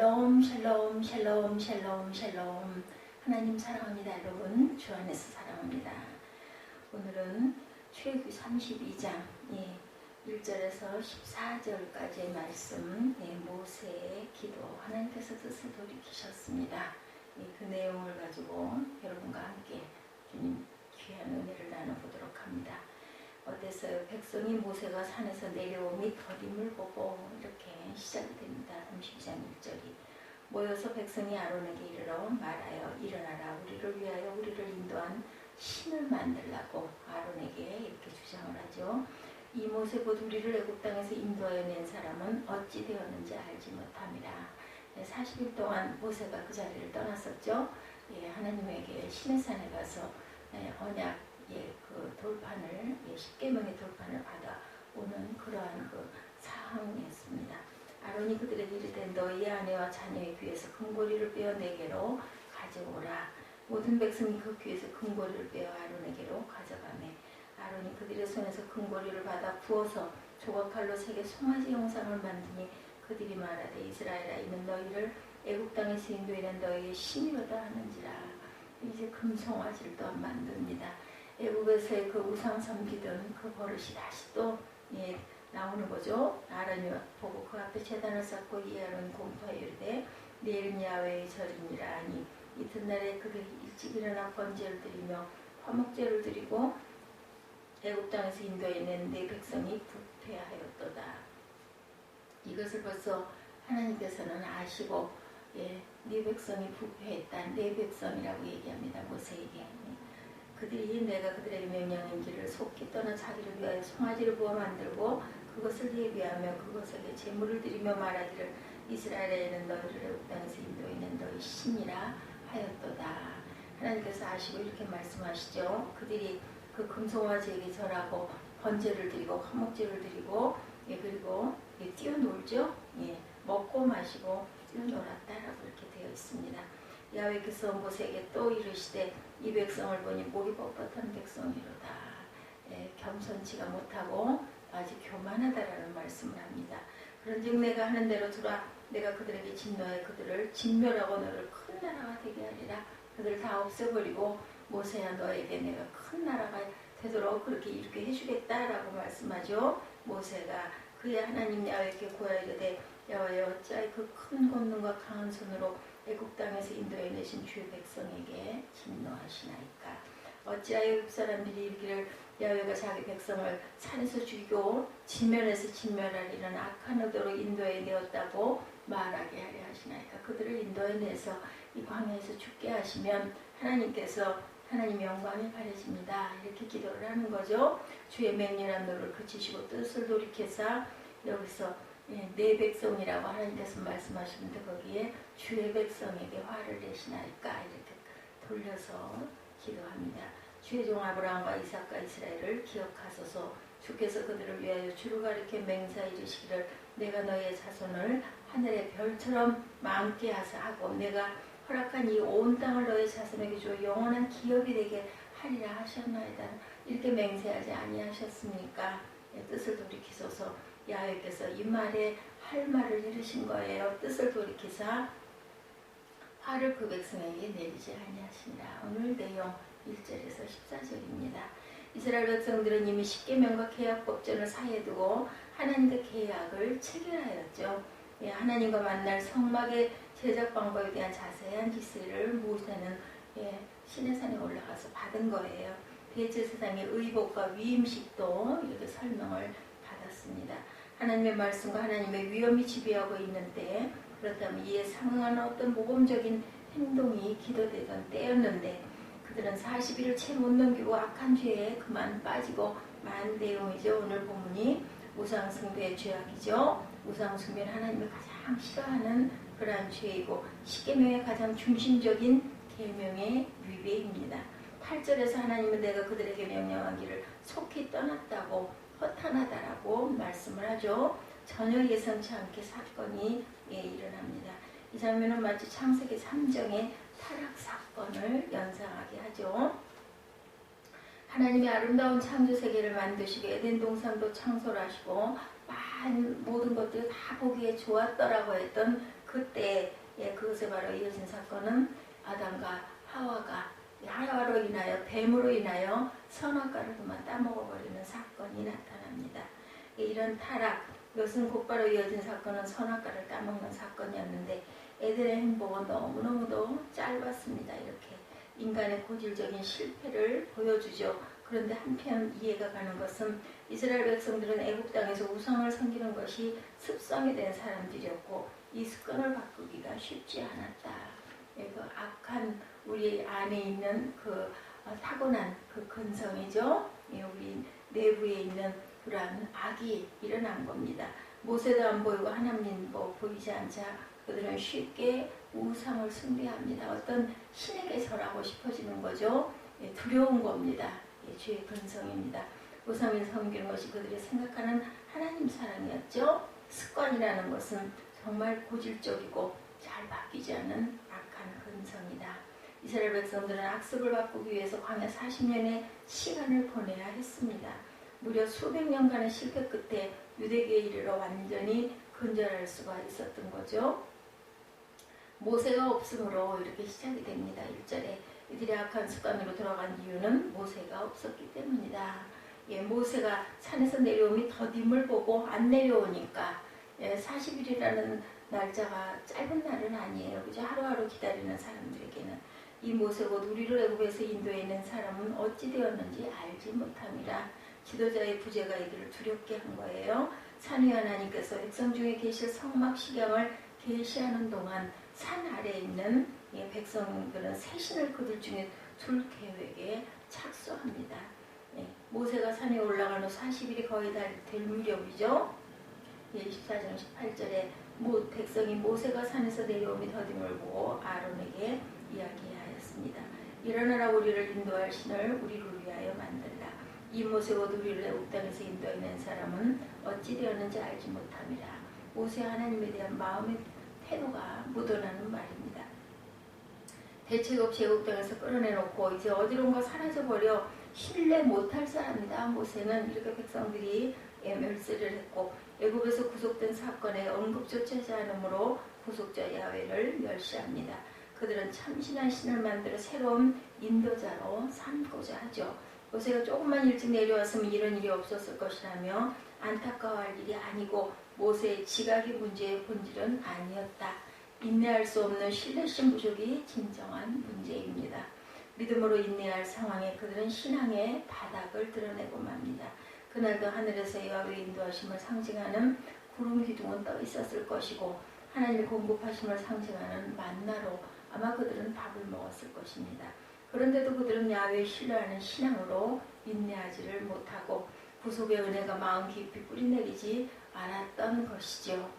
샬롬 샬롬 샬롬 샬롬 샬롬. 하나님 사랑합니다. 여러분 주 안에서 사랑합니다. 오늘은 출애굽기 32장 1절에서 14절까지의 말씀, 모세의 기도, 하나님께서 뜻을 돌이키셨습니다. 그 내용을 가지고 여러분과 함께 주님 귀한 은혜를 나눠보도록 합니다. 어땠어요? 백성이 모세가 산에서 내려오니 더림을 보고 이렇게 시작이 됩니다. 32장 1절이 모여서 백성이 아론에게 이르러 말하여 일어나라, 우리를 위하여 우리를 인도한 신을 만들라고 아론에게 이렇게 주장을 하죠. 이 모세 곧 우리를 애굽 땅에서 인도하여 낸 사람은 어찌 되었는지 알지 못함이라. 40일 동안 모세가 그 자리를 떠났었죠. 하나님에게 시내산에 가서 언약 그 돌판을, 십계명의 돌판을 받아오는 그러한 그 상황이었습니다. 아론이 그들에게 이르되 너희 아내와 자녀의 귀에서 금고리를 빼어 내게로 가져오라. 모든 백성이 그 귀에서 금고리를 빼어 아론에게로 가져가매 아론이 그들의 손에서 금고리를 받아 부어서 조각칼로 새겨 송아지 형상을 만드니 그들이 말하되 이스라엘아, 이는 너희를 애굽 땅에서 인도해낸 너희의 신이로다 하는지라. 이제 금송아지를 또한 만듭니다. 애굽에서의 그 우상 섬기던 그 버릇이 다시 또 나오는 거죠. 아론이 보고 그 앞에 제단을 쌓고 이 아론 공포하여 이르되 내일은 야훼의 절이니라 하니 이튿날에 그들이 일찍 일어나 번제를 드리며 화목제를 드리고 애굽 땅에서 인도해낸 내 백성이 부패하였도다. 이것을 벌써 하나님께서는 아시고 네 백성이 부패했다, 내 백성이라고 얘기합니다. 모세에게. 그들이 내가 그들에게 명령한 길을 속히 떠나 자기를 위하여 송아지를 부어 만들고 그것을 예비하며 그것에게 제물을 드리며 말하기를 이스라엘에는 너희를 애굽 땅에서 인도해낸 너희 신이라 하였도다. 하나님께서 아시고 이렇게 말씀하시죠. 그들이 그 금송아지에게 절하고 번제를 드리고 화목제를 드리고 그리고 뛰어놀죠. 먹고 마시고 뛰어놀았다라고 이렇게 되어 있습니다. 야훼께서 모세에게 또 이르시되 이 백성을 보니 목이 뻣뻣한 백성이로다. 겸손치가 못하고 아주 교만하다라는 말씀을 합니다. 그런즉 내가 하는 대로 두라. 내가 그들에게 진노하여 그들을 진멸하고 너를 큰 나라가 되게 하리라. 그들을 다 없애버리고 모세야, 너에게 내가 큰 나라가 되도록 그렇게 이렇게 해주겠다라고 말씀하죠. 모세가 그의 하나님 야훼께 구하여 이르되 야훼여, 어찌하여 그 큰 권능과 강한 손으로 애굽 땅에서 인도해 내신 주의 백성에게 진노하시나이까. 어찌하여 애굽 사람들이 이르기를 야훼가 자기 백성을 산에서 죽이고 진멸해서 진멸하리는 악한 의도로 인도해 내었다고 말하게 하려 하시나이까. 그들을 인도해 내서 이 광야에서 죽게 하시면 하나님께서 하나님의 영광이 가려집니다. 이렇게 기도를 하는 거죠. 주의 맹렬한 노를 그치시고 뜻을 돌이켜서 여기서 내 백성이라고 하나님께서 말씀하시는데 거기에 주의 백성에게 화를 내시나이까 이렇게 돌려서 기도합니다. 주의 종 아브라함과 이삭과 이스라엘을 기억하소서. 주께서 그들을 위하여 주를 가리켜 맹세 이르시기를 내가 너희의 자손을 하늘의 별처럼 많게 하고 내가 허락한 이 온 땅을 너희 자손에게 주어 영원한 기업이 되게 하리라 하셨나이다. 이렇게 맹세하지 아니하셨습니까? 뜻을 돌이키소서. 야훼께서 이 말에 할 말을 이루신 거예요. 뜻을 돌이키사 화를 그 백성에게 내리지 아니하시니라. 오늘 내용 1절에서 14절입니다. 이스라엘 백성들은 이미 십계명과 계약법전을 사이에 두고 하나님과 계약을 체결하였죠. 하나님과 만날 성막의 제작 방법에 대한 자세한 지시를 모세는 시내산에 올라가서 받은 거예요. 대제사장의 의복과 위임식도 이렇게 설명을 받았습니다. 하나님의 말씀과 하나님의 위엄이 지배하고 있는데, 그렇다면 이에 상응하는 어떤 모범적인 행동이 기도되던 때였는데 그들은 40일을 채 못 넘기고 악한 죄에 그만 빠지고 만 내용이죠. 오늘 본문이 우상숭배의 죄악이죠. 우상숭배는 하나님이 가장 싫어하는 그러한 죄이고 십계명의 가장 중심적인 계명의 위배입니다. 8절에서 하나님은 내가 그들에게 명령하기를 속히 떠났다고 허탄하다라고 말씀을 하죠. 전혀 예상치 않게 사건이 일어납니다. 이 장면은 마치 창세기 3장의 타락 사건을 연상하게 하죠. 하나님이 아름다운 창조 세계를 만드시고 에덴 동산도 창설하시고 모든 것들이 다 보기에 좋았더라고 했던 그때 여세바로 이어진 사건은 아담과 하와로 인하여 뱀으로 인하여 선악과를 그만 따먹어버리는 사건이 나타납니다. 이런 타락, 이것은 곧바로 이어진 사건은 선악과를 따먹는 사건이었는데 에덴의 행복은 너무너무도 짧았습니다. 이렇게 인간의 고질적인 실패를 보여주죠. 그런데 한편 이해가 가는 것은 이스라엘 백성들은 애국 땅에서 우상을 섬기는 것이 습성이 된 사람들이었고 이 습관을 바꾸기가 쉽지 않았다. 그 악한 우리 안에 있는 그 타고난 그 근성이죠. 우리 내부에 있는 그러한 악이 일어난 겁니다. 모세도 안 보이고 하나님도 보이지 않자 그들은 쉽게 우상을 숭배합니다. 어떤 신에게 절하고 싶어지는 거죠. 두려운 겁니다. 죄의 근성입니다. 우상을 섬기는 것이 그들이 생각하는 하나님 사랑이었죠. 습관이라는 것은 정말 고질적이고 잘 바뀌지 않는 악한 근성이다. 이스라엘 백성들은 악습을 바꾸기 위해서 광야 40년의 시간을 보내야 했습니다. 무려 수백 년간의 실패 끝에 유대교에 이르러 완전히 근절할 수가 있었던 거죠. 모세가 없으므로 이렇게 시작이 됩니다. 1절에 이들이 악한 습관으로 들어간 이유는 모세가 없었기 때문이다. 모세가 산에서 내려오니 더딤을 보고 안 내려오니까 40일이라는 날짜가 짧은 날은 아니에요. 그죠? 하루하루 기다리는 사람들에게는 이 모세고 우리를 애굽에서 인도해 낸 사람은 어찌 되었는지 알지 못함이라. 지도자의 부재가 이들을 두렵게 한 거예요. 산위 하나님께서 백성 중에 계실 성막 식양을 계시하는 동안 산 아래에 있는 백성들은 새 신을 그들 중에 둘 계획에 착수합니다. 모세가 산에 올라간 후 40일이 거의 다 될 무렵이죠. 24장 18절에 백성이 모세가 산에서 내려오니 더딤을 보고 아론에게 이야기하였습니다. 일어나라 우리를 인도할 신을 우리를 위하여 만들라. 이 모세가 우리를 애굽 땅에서 인도해낸 사람은 어찌 되었는지 알지 못함이라. 모세 하나님에 대한 마음의 태도가 묻어나는 말입니다. 대책 없이 애굽 땅에서 끌어내놓고 이제 어디론가 사라져버려 신뢰 못할 사람이다. 모세는 이렇게 백성들이 멸시를 했고 애굽에서 구속된 사건에 언급조차 하지 않으므로 구속자 야훼를 멸시합니다. 그들은 참신한 신을 만들어 새로운 인도자로 삼고자 하죠. 모세가 조금만 일찍 내려왔으면 이런 일이 없었을 것이라며 안타까워할 일이 아니고 모세의 지각이 문제의 본질은 아니었다. 인내할 수 없는 신뢰심 부족이 진정한 문제입니다. 믿음으로 인내할 상황에 그들은 신앙의 바닥을 드러내고 맙니다. 그날도 하늘에서 여호와의 인도하심을 상징하는 구름 기둥은 떠 있었을 것이고 하나님의 공급하심을 상징하는 만나로 아마 그들은 밥을 먹었을 것입니다. 그런데도 그들은 야훼를 신뢰하는 신앙으로 인내하지를 못하고 구속의 은혜가 마음 깊이 뿌리내리지 않았던 것이죠.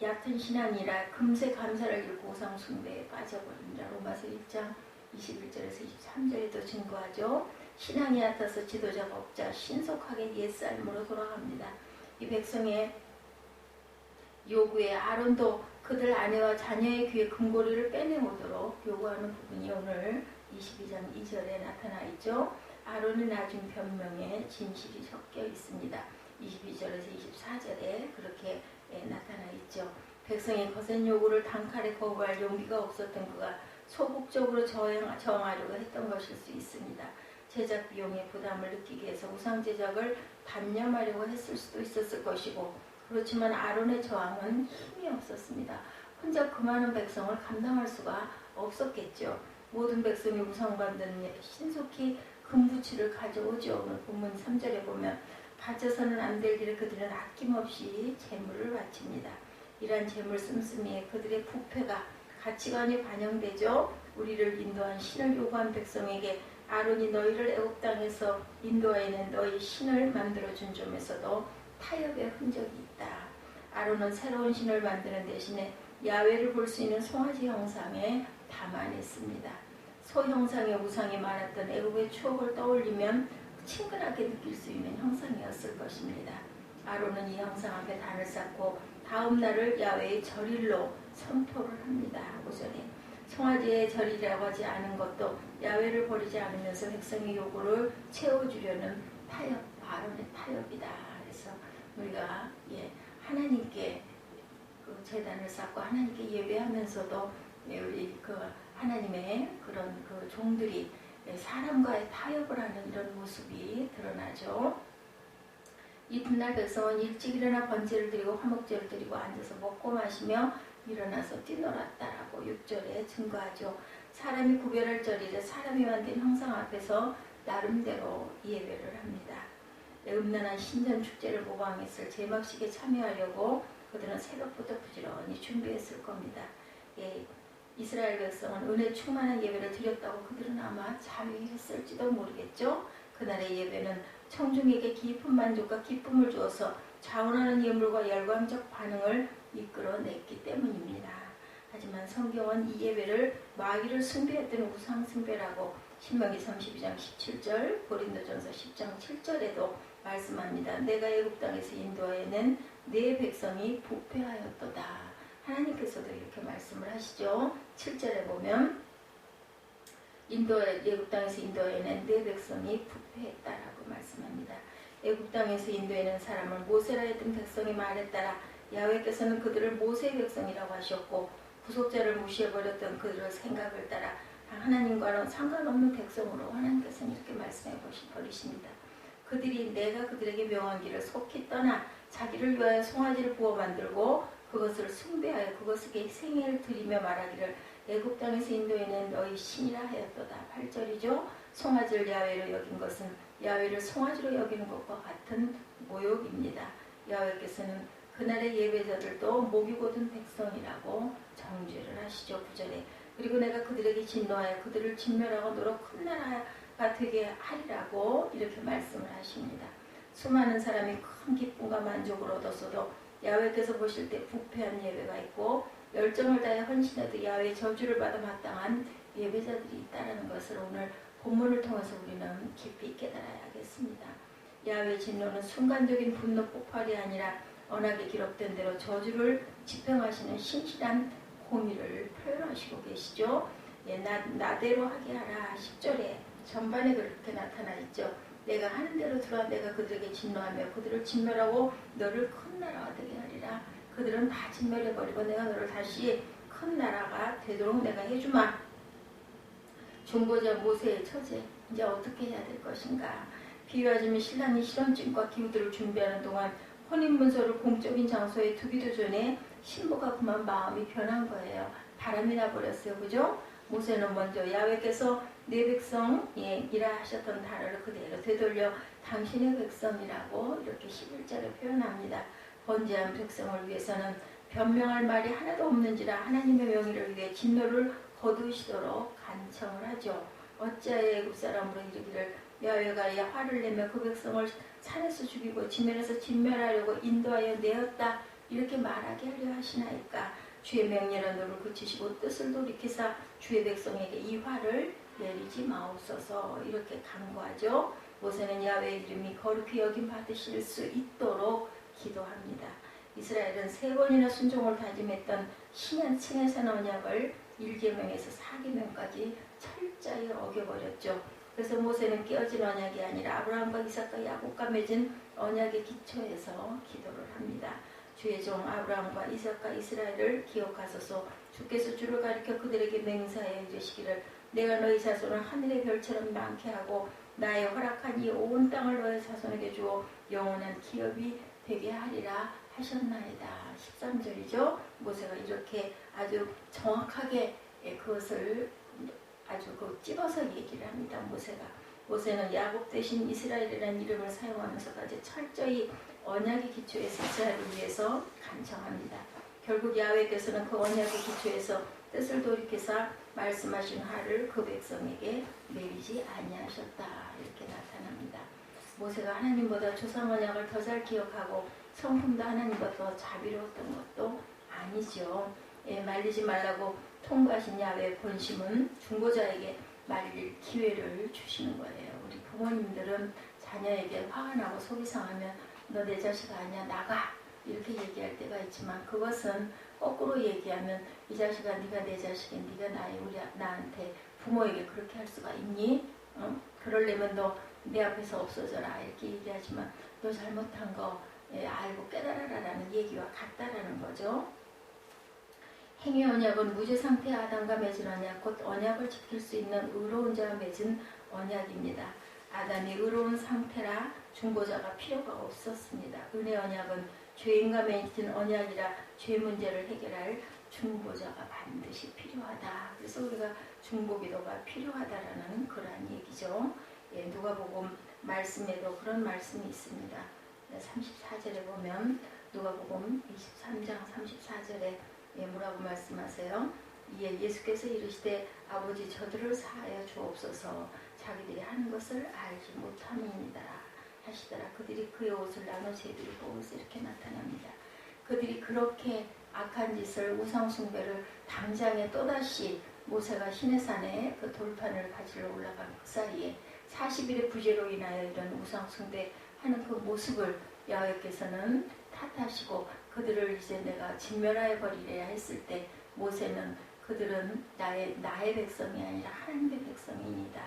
얕은 신앙이라 금세 감사를 잃고 우상 숭배에 빠져버립니다. 로마서 1장 21절에서 23절에도 증거하죠. 신앙이 얕아서 지도자가 없자 신속하게 옛삶으로 돌아갑니다. 이 백성의 요구에 아론도 그들 아내와 자녀의 귀에 금고리를 빼내오도록 요구하는 부분이 오늘 22장 2절에 나타나 있죠. 아론이 낮은 변명에 진실이 섞여 있습니다. 22절에서 24절에 그렇게 나타나 있죠. 백성의 거센 요구를 단칼에 거부할 용기가 없었던 그가 소극적으로 저항하려고 했던 것일 수 있습니다. 제작 비용의 부담을 느끼게 해서 우상 제작을 단념하려고 했을 수도 있었을 것이고 그렇지만 아론의 저항은 힘이 없었습니다. 혼자 그 많은 백성을 감당할 수가 없었겠죠. 모든 백성이 우상받는 신속히 금부치를 가져오죠. 오늘 본문 3절에 보면 바쳐서는 안 될 일을 그들은 아낌없이 재물을 바칩니다. 이러한 재물 씀씀이에 그들의 부패가 가치관이 반영되죠. 우리를 인도한 신을 요구한 백성에게 아론이 너희를 애굽 땅에서 인도하여낸 너희 신을 만들어준 점에서도 타협의 흔적이 있다. 아론은 새로운 신을 만드는 대신에 야훼를 볼 수 있는 송아지 형상에 담아냈습니다. 소 형상의 우상이 많았던 애굽의 추억을 떠올리면 친근하게 느낄 수 있는 형상이었을 것입니다. 아론은 이 형상 앞에 단을 쌓고 다음 날을 야훼의 절일로 선포를 합니다. 5절에 송아지의 절이라고 하지 않은 것도 야훼를 버리지 않으면서 백성의 요구를 채워주려는 타협, 아론의 타협이다. 그래서 우리가 하나님께 그 제단을 쌓고 하나님께 예배하면서도 우리 그 하나님의 그런 그 종들이 사람과의 타협을 하는 이런 모습이 드러나죠. 이튿날 백성은 일찍 일어나 번제를 드리고 화목제를 드리고 앉아서 먹고 마시며 일어나서 뛰놀았다라고 6절에 증거하죠. 사람이 구별할 절이래 사람이 만든 형상 앞에서 나름대로 예배를 합니다. 음란한 신전 축제를 모방했을 제막식에 참여하려고 그들은 새벽부터 부지런히 준비했을 겁니다. 예, 이스라엘 백성은 은혜 충만한 예배를 드렸다고 그들은 아마 자위했을지도 모르겠죠. 그날의 예배는 청중에게 깊은 만족과 기쁨을 주어서 자원하는 예물과 열광적 반응을 이끌어냈기 때문입니다. 하지만 성경은 이 예배를 마귀를 숭배했던 우상 숭배라고 신명기 32장 17절, 고린도전서 10장 7절에도 말씀합니다. 내가 애굽 땅에서 인도하여낸 내 백성이 부패하였도다. 하나님께서도 이렇게 말씀을 하시죠. 7절에 보면 애굽 땅에서 인도해낸 내 백성이 부패했다라고 말씀합니다. 애굽 땅에서 인도해낸 사람을 모세라 했던 백성의 말에 따라 야훼께서는 그들을 모세의 백성이라고 하셨고 구속자를 무시해버렸던 그들의 생각을 따라 하나님과는 상관없는 백성으로 하나님께서는 이렇게 말씀해 버리십니다. 그들이 내가 그들에게 명한 길을 속히 떠나 자기를 위하여 송아지를 부어 만들고 그것을 숭배하여 그것에게 생애를 드리며 말하기를 애굽 땅에서 인도해낸 너희 신이라 하였도다. 8절이죠. 송아지를 야훼로 여긴 것은 야훼를 송아지로 여기는 것과 같은 모욕입니다. 야훼께서는 그날의 예배자들도 목이 곧은 백성이라고 정죄를 하시죠. 9절에 그리고 내가 그들에게 진노하여 그들을 진멸하고 너로 큰 나라가 되게 하리라고 이렇게 말씀을 하십니다. 수많은 사람이 큰 기쁨과 만족을 얻었어도 야훼께서 보실 때 부패한 예배가 있고 열정을 다해 헌신해도 야훼의 저주를 받아 마땅한 예배자들이 있다는 것을 오늘 본문을 통해서 우리는 깊이 깨달아야겠습니다. 야훼의 진노는 순간적인 분노 폭발이 아니라 언약에 기록된 대로 저주를 집행하시는 신실한 공의를 표현하시고 계시죠. 예, 나대로 하게 하라. 10절에 전반에 그렇게 나타나 있죠. 내가 하는 대로 들어 내가 그들에게 진노하며 그들을 진멸하고 너를 큰 나라가 되게 하리라. 그들은 다 진멸해버리고 내가 너를 다시 큰 나라가 되도록 내가 해주마. 중보자 모세의 처제 이제 어떻게 해야 될 것인가. 비유하자면 신랑이 실혼증과 기우들을 준비하는 동안 혼인문서를 공적인 장소에 두기도 전에 신부가 그만 마음이 변한 거예요. 바람이 나버렸어요. 그죠? 모세는 먼저 야훼께서 내 백성이라 하셨던 단어를 그대로 되돌려 당신의 백성이라고 이렇게 11절에 표현합니다. 번제한 백성을 위해서는 변명할 말이 하나도 없는지라 하나님의 명의를 위해 진노를 거두시도록 간청을 하죠. 어찌하여 애굽 사람으로 이르기를 야훼가 화를 내며 그 백성을 산에서 죽이고 지면에서 진멸하려고 인도하여 내었다 이렇게 말하게 하려 하시나이까. 주의 명령은 너를 그치시고 뜻을 돌이키사 주의 백성에게 이 화를 내리지 마옵소서 이렇게 간구하죠. 모세는 야훼의 이름이 거룩히 여김 받으실 수 있도록 기도합니다. 이스라엘은 3번이나 순종을 다짐했던 신의 언약을 1계명에서 4계명까지 철저히 어겨버렸죠. 그래서 모세는 깨어진 언약이 아니라 아브라함과 이삭과 야곱과 맺은 언약의 기초에서 기도를 합니다. 주의 종 아브라함과 이삭과 이스라엘을 기억하소서. 주께서 주를 가리켜 그들에게 맹세하여 이르시기를 내가 너희 자손을 하늘의 별처럼 많게 하고 나의 허락한 이 온 땅을 너희 자손에게 주어 영원한 기업이 되게 하리라 하셨나이다. 13절이죠. 모세가 이렇게 아주 정확하게 그것을 아주 찝어서 얘기를 합니다. 모세는 야곱 대신 이스라엘이라는 이름을 사용하면서까지 철저히 언약의 기초에서 이스라엘을 위해서 간청합니다. 결국 야훼께서는 그 언약의 기초에서 뜻을 돌이켜서 말씀하신 화를 그 백성에게 내리지 아니하셨다 이렇게 나타납니다. 모세가 하나님보다 조상 언약을 더 잘 기억하고 성품도 하나님보다 더 자비로웠던 것도 아니죠. 말리지 말라고 통과하신 야훼의 본심은 중보자에게 말릴 기회를 주시는 거예요. 우리 부모님들은 자녀에게 화가 나고 속이 상하면 너 내 자식 아니야 나가 이렇게 얘기할 때가 있지만 그것은 거꾸로 얘기하면 이 자식아 네가 내 자식이 네가 나한테 부모에게 그렇게 할 수가 있니? 그러려면 너 내 앞에서 없어져라 이렇게 얘기하지만 너 잘못한 거 알고 깨달아라라는 얘기와 같다라는 거죠. 행위 언약은 무죄 상태의 아담과 맺은 언약, 곧 언약을 지킬 수 있는 의로운 자와 맺은 언약입니다. 아담이 의로운 상태라 중보자가 필요가 없었습니다. 은혜 언약은 죄인과 맺은 언약이라 죄 문제를 해결할 중보자가 반드시 필요하다. 그래서 우리가 중보기도가 필요하다라는 그러한 얘기죠. 예, 누가복음 말씀에도 그런 말씀이 있습니다. 34절에 보면 누가복음 23장 34절에 뭐라고 말씀하세요? 이에 예수께서 이르시되 아버지 저들을 사하여 주옵소서 자기들이 하는 것을 알지 못함이니이다 하시더라. 그들이 그의 옷을 나눠 제비를 뽑아서 이렇게 나타납니다. 그들이 그렇게 악한 짓을 우상 숭배를 당장에 또다시 모세가 시내산에 그 돌판을 가지러 올라간 그 사이에 40일의 부재로 인하여 이런 우상 숭배하는 그 모습을 여호와께서는 탓하시고 그들을 이제 내가 진멸하여 버리려 했을 때 모세는 그들은 나의 백성이 아니라 하나님의 백성이니다.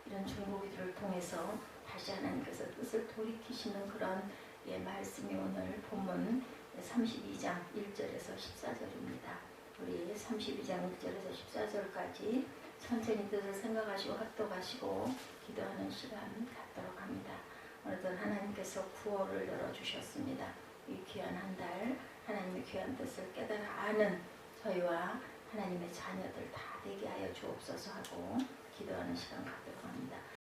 이런 중보기도를 통해서 다시 하나님께서 뜻을 돌이키시는 그런 말씀이 오늘 본문 32장 1절에서 14절입니다. 우리 32장 1절에서 14절까지 천천히 뜻을 생각하시고 합독하시고 기도하는 시간 갖도록 합니다. 오늘도 하나님께서 구호를 열어주셨습니다. 이 귀한 한 달 하나님의 귀한 뜻을 깨달아 아는 저희와 하나님의 자녀들 다 되게 하여 주옵소서 하고 기도하는 시간 갖도록 합니다.